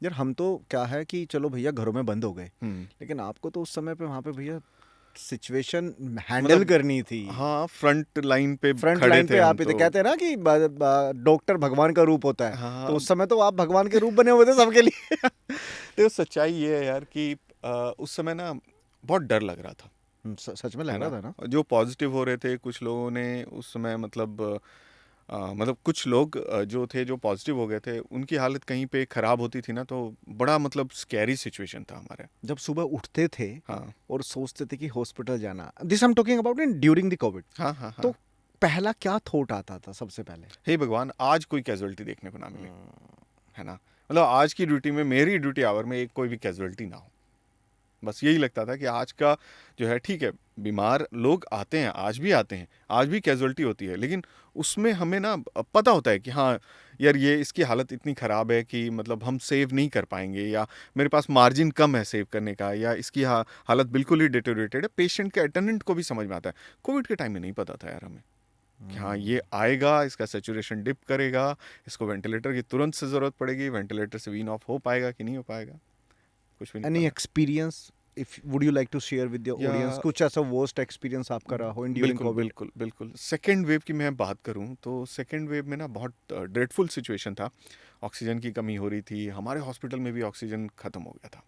यार हम तो क्या है कि चलो भैया घरों में बंद हो गए, हम्म। लेकिन आपको तो उस समय पे वहाँ पे भैया सिचुएशन हैंडल मतलब करनी थी। हाँ, फ्रंट लाइन पे फ्रंट खड़े लाइन थे पे हम आप ही थे, तो। कहते हैं ना कि डॉक्टर भगवान का रूप होता है, तो हाँ। उस समय तो आप भगवान के रूप बने हुए थे सबके लिए। देखो सच्चाई ये है यार कि उस समय ना बहुत डर लग रहा था, सच में है लग रहा ना। था ना। जो पॉजिटिव हो रहे थे कुछ लोगों ने उस समय, मतलब मतलब कुछ लोग जो थे, जो पॉजिटिव हो गए थे, उनकी हालत कहीं पे खराब होती थी ना, तो बड़ा मतलब स्कैरी सिचुएशन था हमारे। जब सुबह उठते थे हाँ और सोचते थे कि हॉस्पिटल जाना, this I am talking about in during the Covid, हाँ हाँ तो हाँ। पहला क्या थॉट आता था सबसे पहले? हे भगवान, आज कोई कैजुअलिटी देखने को ना मिले, है ना। मतलब आज की ड्यूटी में, मेरी ड्यूटी आवर में एक कोई भी कैजुअलिटी ना हो। बस यही लगता था कि आज का जो है, ठीक है, बीमार लोग आते हैं, आज भी आते हैं, आज भी कैजुअलिटी होती है, लेकिन उसमें हमें ना पता होता है कि हाँ यार, ये इसकी हालत इतनी ख़राब है कि मतलब हम सेव नहीं कर पाएंगे, या मेरे पास मार्जिन कम है सेव करने का, या इसकी हालत बिल्कुल ही डिटेरियोरेटेड है। पेशेंट के अटेंडेंट को भी समझ में आता है। कोविड के टाइम में नहीं पता था यार हमें कि हाँ ये आएगा, इसका सेचुरेशन डिप करेगा, इसको वेंटिलेटर की तुरंत से ज़रूरत पड़ेगी, वेंटिलेटर से वीन ऑफ हो पाएगा कि नहीं हो पाएगा, कुछ भी नहीं एनी पता। Experience, if would you like to share with your या ऑडियंस, कुछ ऐसा वर्स्ट एक्सपीरियंस आपका रहा हो इन ड्यूरिंग बिल्कुल कोविड? बिल्कुल बिल्कुल, सेकेंड वेव की मैं बात करूं तो सेकेंड वेव में ना बहुत ड्रेडफुल सिचुएशन था। ऑक्सीजन की कमी हो रही थी, हमारे हॉस्पिटल में भी ऑक्सीजन ख़त्म हो गया था,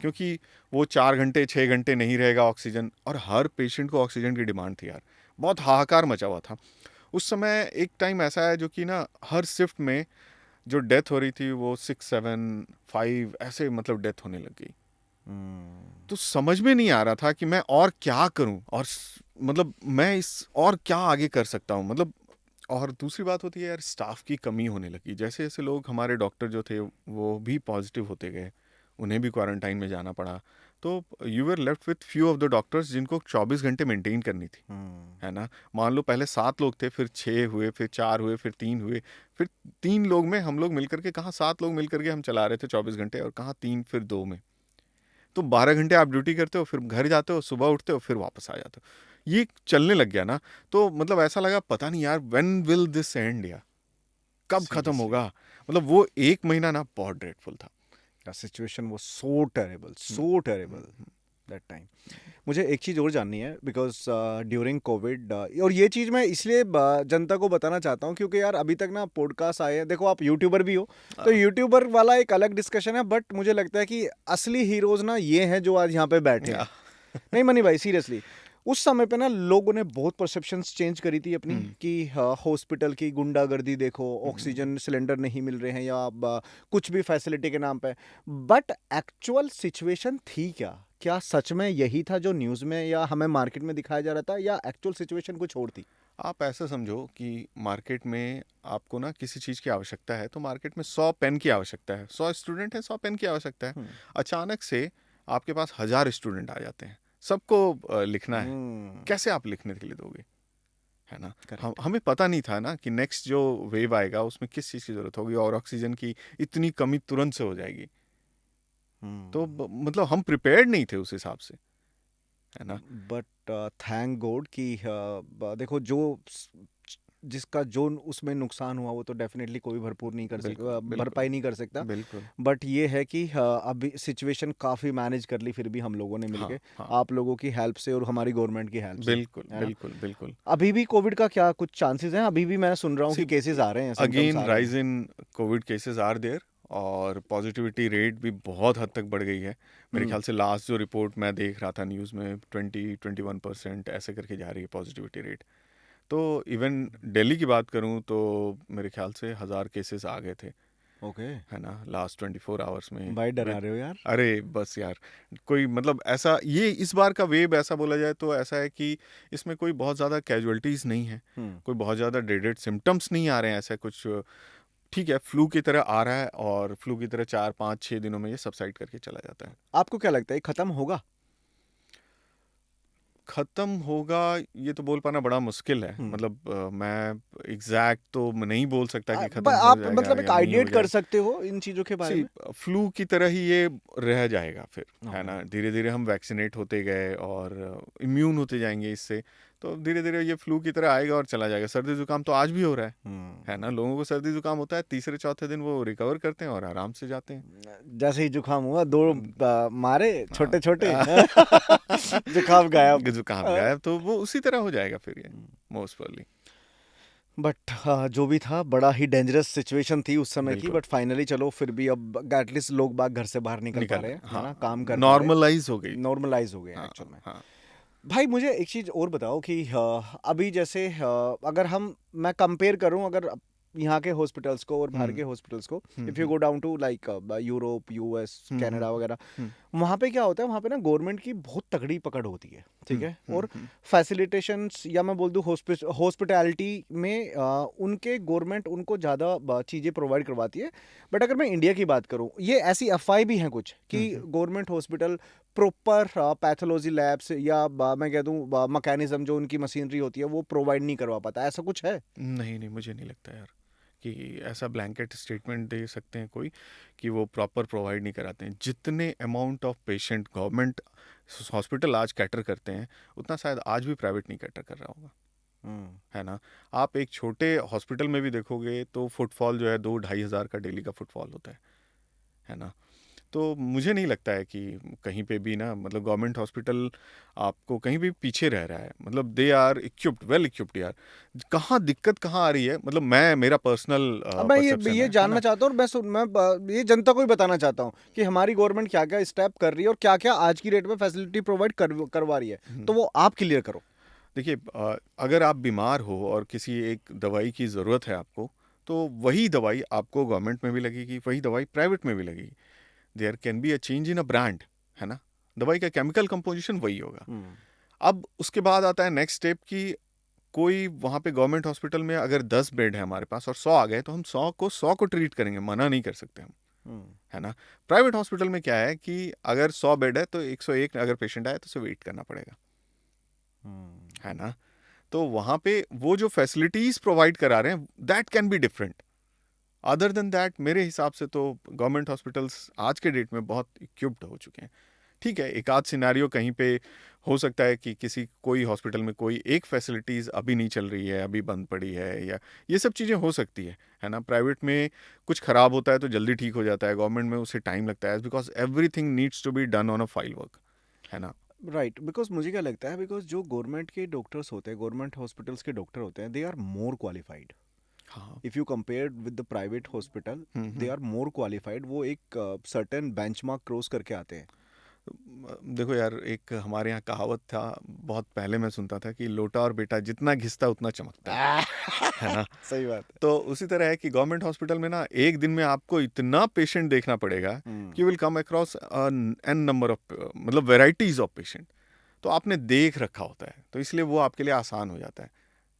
क्योंकि वो 4 घंटे 6 घंटे नहीं रहेगा ऑक्सीजन, और हर पेशेंट को ऑक्सीजन की डिमांड थी यार। बहुत हाहाकार मचा हुआ था उस समय। एक टाइम ऐसा है जो कि ना हर शिफ्ट में जो डेथ हो रही थी वो 6 7 5 ऐसे मतलब डेथ होने लग गई। तो समझ में नहीं आ रहा था कि मैं और क्या करूं, और मतलब मैं इस और क्या आगे कर सकता हूं, मतलब। और दूसरी बात होती है यार, स्टाफ की कमी होने लगी, जैसे जैसे लोग, हमारे डॉक्टर जो थे वो भी पॉजिटिव होते गए, उन्हें भी क्वारंटाइन में जाना पड़ा। तो you were left with few of the doctors जिनको 24 घंटे मेंटेन करनी थी, है ना। मान लो पहले 7 लोग थे, फिर 6 हुए, फिर 4 हुए, फिर 3 हुए, फिर 3 लोग में हम लोग मिलकर के, कहाँ 7 लोग मिलकर के हम चला रहे थे 24 घंटे, और कहाँ 3 फिर 2 में। तो 12 घंटे आप ड्यूटी करते हो, फिर घर जाते हो, सुबह उठते हो, फिर वापस आ जाते हो। ये चलने लग गया ना, तो मतलब ऐसा लगा पता नहीं यार, व्हेन विल दिस एंड, या कब खत्म सीरियसली, होगा। मतलब वो एक महीना ना बहुत ड्रेडफुल था। The situation was so terrible, hmm, so terrible that time. मुझे एक चीज़ और जाननी है, बिकॉज ड्यूरिंग कोविड, और ये चीज़ मैं इसलिए जनता को बताना चाहता हूँ क्योंकि यार अभी तक ना पॉडकास्ट आए हैं, देखो आप यूट्यूबर भी हो, तो आ, यूट्यूबर वाला एक अलग डिस्कशन है, बट मुझे लगता है कि असली हीरोज ना ये हैं जो आज यहाँ पे बैठे आ, हैं। नहीं मनी भाई, सीरियसली, उस समय पे ना लोगों ने बहुत परसेप्शंस चेंज करी थी अपनी, हम्म, कि हॉस्पिटल की गुंडागर्दी देखो, हम्म, ऑक्सीजन सिलेंडर नहीं मिल रहे हैं, या कुछ भी फैसिलिटी के नाम पे। बट एक्चुअल सिचुएशन थी क्या? क्या सच में यही था जो न्यूज़ में या हमें मार्केट में दिखाया जा रहा था, या एक्चुअल सिचुएशन कुछ और थी? आप ऐसा समझो कि मार्केट में आपको ना किसी चीज़ की आवश्यकता है, तो मार्केट में 100 पेन की आवश्यकता है, 100 स्टूडेंट है, 100 पेन की आवश्यकता है। हम्म। अचानक से आपके पास 1000 स्टूडेंट आ जाते हैं, सबको लिखना है। हम्म। कैसे आप लिखने के लिए दोगे, है ना। करेक्ट। हमें पता नहीं था ना कि नेक्स्ट जो वेव आएगा उसमें किस चीज़ की ज़रूरत होगी, और ऑक्सीजन की इतनी कमी तुरंत से हो जाएगी। तो हम्म। मतलब हम प्रिपेयर्ड नहीं थे उस हिसाब से, है ना। बट थैंक गॉड कि देखो जो जिसका जो उसमें नुकसान हुआ वो तो डेफिनेटली कोई भरपूर नहीं कर बिल्कुल सकता, बिल्कुल भरपाई नहीं कर सकता। बिल्कुल। बट ये है कि अभी सिचुएशन काफ़ी मैनेज कर ली फिर भी हम लोगों ने हाँ मिलके, हाँ। आप लोगों की हेल्प से और हमारी गवर्नमेंट की हेल्प से, बिल्कुल है ना। बिल्कुल बिल्कुल। अभी भी कोविड का क्या कुछ चांसेस हैं? अभी भी मैं सुन रहा हूँ सी, कि केसेस आ रहे हैं, सिम्टम्स अगेन आ रहे हैं। Rise in covid cases are there, और पॉजिटिविटी रेट भी बहुत हद तक बढ़ गई है। मेरे हम्म। ख्याल से लास्ट जो रिपोर्ट मैं देख रहा था न्यूज़ में, 20-21% ऐसे करके जा रही है पॉजिटिविटी रेट। तो इवन दिल्ली की बात करूं तो मेरे ख्याल से 1000 केसेस आ गए थे, ओके। है ना, लास्ट 24 आवर्स में। भाई डरा विद रहे हो यार। अरे बस यार, कोई मतलब ऐसा, ये इस बार का वेव ऐसा बोला जाए तो ऐसा है कि इसमें कोई बहुत ज़्यादा कैजुअलिटीज़ नहीं है, हम्म। कोई बहुत ज़्यादा ड्रेडेड सिम्टम्स नहीं आ रहे हैं, ऐसा कुछ। ठीक है, फ्लू की तरह आ रहा है, और फ्लू की तरह 4 5 6 दिनों में ये सबसाइड करके चला जाता है। आपको क्या लगता है ये खत्म होगा? ख़त्म होगा ये तो बोल पाना बड़ा मुश्किल है, हम्म। मतलब मैं एग्जैक्ट तो नहीं बोल सकता कि ख़त्म हो आप जाएगा मतलब एक या नहीं हो आइडिएट कर जाएगा। सकते हो इन चीज़ों के बारे सी, में? फ्लू की तरह ही ये रह जाएगा फिर, है ओके। ना। धीरे धीरे हम वैक्सीनेट होते गए और इम्यून होते जाएंगे इससे, तो धीरे धीरे ये फ्लू की तरह आएगा और चला जाएगा। सर्दी जुकाम तो आज भी हो रहा है ना, लोगों को सर्दी जुकाम होता है, तीसरे चौथे दिन वो रिकवर करते हैं और आराम से जाते हैं। जैसे ही जुकाम हुआ दो मारे हाँ। छोटे छोटे जुकाम गायब। जुकाम गायब, तो वो उसी तरह हो जाएगा फिर ये मोस्ट प्रोबेबली। बट जो भी था बड़ा ही डेंजरस सिचुएशन थी उस समय की, बिल्कुल बट फाइनली चलो फिर भी अब एटलीस्ट लोग बाग घर से बाहर निकल पा निकल रहे हैं, रहे, है हाँ, ना, काम कर पा रहे नॉर्मलाइज हो गई। हैं, नॉर्मलाइज हो गया हाँ एक्चुअल में। हाँ। भाई मुझे एक चीज़ और बताओ कि अभी जैसे अगर मैं कंपेयर करूं अगर यहाँ के हॉस्पिटल्स को और बाहर के हॉस्पिटल्स को, if you go down to like Europe, US, Canada वगैरह, वहाँ पे क्या होता है, वहाँ पे ना गवर्नमेंट की बहुत तगड़ी पकड़ होती है, ठीक है, और फैसिलिटेशंस या मैं बोल दूँ हॉस्पिटैलिटी में उनके गवर्नमेंट उनको ज़्यादा चीज़ें प्रोवाइड करवाती है। बट अगर मैं इंडिया की बात करूँ, ये ऐसी अफवाहें भी हैं कुछ कि government hospital proper pathology labs या मैं कह दूँ मैकेनिज्म जो उनकी मशीनरी होती है वो प्रोवाइड नहीं करवा पाता, ऐसा कुछ है? नहीं नहीं, मुझे नहीं लगता यार कि ऐसा ब्लैंकेट स्टेटमेंट दे सकते हैं कोई कि वो प्रॉपर प्रोवाइड नहीं कराते हैं। जितने amount of patient government hospital आज कैटर करते हैं, उतना शायद आज भी प्राइवेट नहीं कैटर कर रहा होगा, है ना। आप एक छोटे हॉस्पिटल में भी देखोगे तो फुटफॉल जो है 2-2.5 हज़ार का डेली का फुटफॉल होता है ना। तो मुझे नहीं लगता है कि कहीं पे भी ना, मतलब गवर्नमेंट हॉस्पिटल आपको कहीं भी पीछे रह रहा है। मतलब they are equipped, well equipped यार। कहाँ दिक्कत कहाँ आ रही है, मतलब मेरा पर्सनल अब मैं परसेप्शन ये है जानना ना। चाहता हूँ, और ये जनता को भी बताना चाहता हूँ कि हमारी गवर्नमेंट क्या क्या स्टेप कर रही है और क्या क्या आज की डेट में फैसिलिटी प्रोवाइड करवा रही है, तो वो आप क्लियर करो। देखिए, अगर आप बीमार हो और किसी एक दवाई की ज़रूरत है आपको, तो वही दवाई आपको गवर्नमेंट में भी लगेगी, वही दवाई प्राइवेट में भी लगेगी। There can be a change in a brand, है ना। दवाई का केमिकल कंपोजिशन वही होगा। अब उसके बाद आता है नेक्स्ट स्टेप कि कोई वहाँ पे गवर्नमेंट हॉस्पिटल में अगर 10 बेड है हमारे पास और 100 आ गए, तो हम 100 को ट्रीट करेंगे, मना नहीं कर सकते हम, है ना। प्राइवेट हॉस्पिटल में क्या है कि अगर 100 बेड है तो 101 अगर पेशेंट आए तो उसे वेट करना पड़ेगा, है ना। तो वहाँ पे वो जो फैसिलिटीज प्रोवाइड करा रहे हैं, that can be different. Other than that मेरे हिसाब से तो गवर्नमेंट हॉस्पिटल्स आज के डेट में बहुत इक्विप्ड हो चुके हैं। ठीक है, एक आध सिनारियो कहीं पे हो सकता है कि कोई हॉस्पिटल में कोई एक फैसिलिटीज़ अभी नहीं चल रही है, अभी बंद पड़ी है, या ये सब चीज़ें हो सकती है ना। प्राइवेट में कुछ ख़राब होता है तो जल्दी ठीक हो जाता है, गवर्नमेंट में उसे टाइम लगता है, because everything needs to be done on a file work, है ना। राइट, बिकॉज मुझे क्या लगता है, बिकॉज जो गवर्नमेंट के डॉक्टर्स होते हैं, गवर्नमेंट हॉस्पिटल्स के डॉक्टर होते हैं, दे आर मोर क्वालिफाइड। हाँ। If you compare with the private hospital, they are more qualified, वो एक सर्टेन बेंचमार्क क्रॉस करके आते हैं। देखो यार, एक हमारे यहाँ कहावत था, बहुत पहले मैं सुनता था कि लोटा और बेटा जितना घिसता उतना चमकता है ना। सही बात है। तो उसी तरह है कि गवर्नमेंट हॉस्पिटल में ना एक दिन में आपको इतना पेशेंट देखना पड़ेगा कि will come across N number of, मतलब वेराइटीज ऑफ पेशेंट। तो आपने देख रखा होता है, तो इसलिए वो आपके लिए आसान हो जाता है।